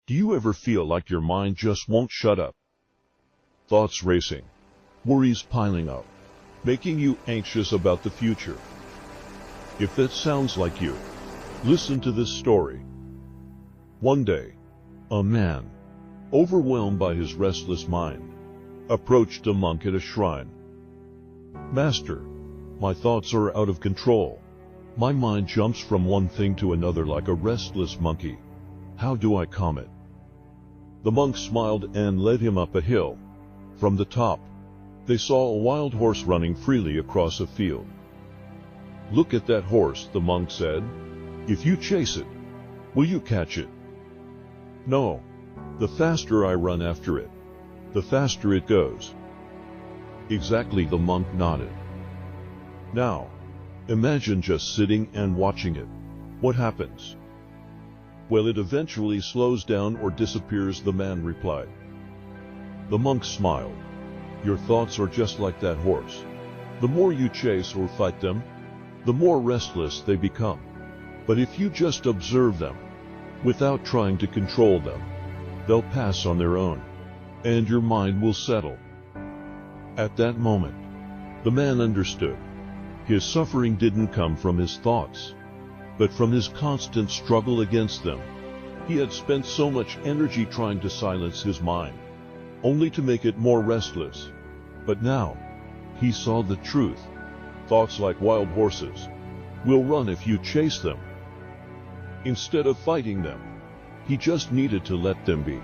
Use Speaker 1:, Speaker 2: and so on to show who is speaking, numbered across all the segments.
Speaker 1: Do you ever feel like your mind just won't shut up? Thoughts racing, worries piling up, making you anxious about the future. If that sounds like you, listen to this story. One day, a man, overwhelmed by his restless mind, approached a monk at a shrine. "Master, my thoughts are out of control. My mind jumps from one thing to another like a restless monkey. How do I calm it?" The monk smiled and led him up a hill. From the top, they saw a wild horse running freely across a field. "Look at that horse," the monk said. "If you chase it, will you catch it?" "No. The faster I run after it, the faster it goes." "Exactly," the monk nodded. "Now, imagine just sitting and watching it. What happens?" "Well, it eventually slows down or disappears," the man replied. The monk smiled. "Your thoughts are just like that horse. The more you chase or fight them, the more restless they become. But if you just observe them, without trying to control them, they'll pass on their own, and your mind will settle." At that moment, the man understood. His suffering didn't come from his thoughts, but from his constant struggle against them. He had spent so much energy trying to silence his mind, only to make it more restless. But now, he saw the truth. Thoughts, like wild horses, will run if you chase them. Instead of fighting them, he just needed to let them be.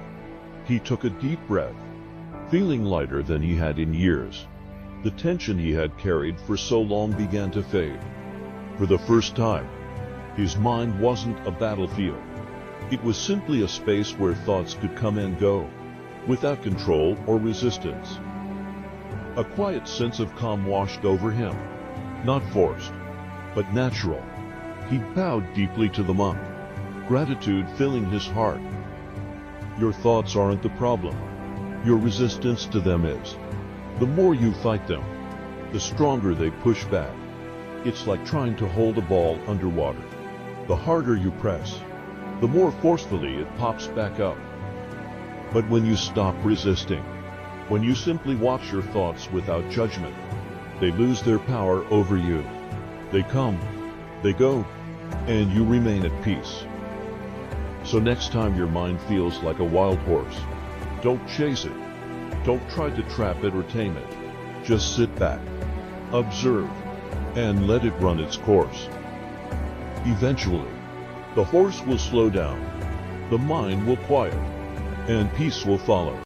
Speaker 1: He took a deep breath, feeling lighter than he had in years. The tension he had carried for so long began to fade. For the first time, his mind wasn't a battlefield. It was simply a space where thoughts could come and go, without control or resistance. A quiet sense of calm washed over him, not forced, but natural. He bowed deeply to the monk, gratitude filling his heart. "Your thoughts aren't the problem. Your resistance to them is. The more you fight them, the stronger they push back. It's like trying to hold a ball underwater. The harder you press, the more forcefully it pops back up. But when you stop resisting, when you simply watch your thoughts without judgment, they lose their power over you. They come, they go, and you remain at peace." So next time your mind feels like a wild horse, don't chase it. Don't try to trap it or tame it. Just sit back, observe, and let it run its course. Eventually, the horse will slow down, the mind will quiet, and peace will follow.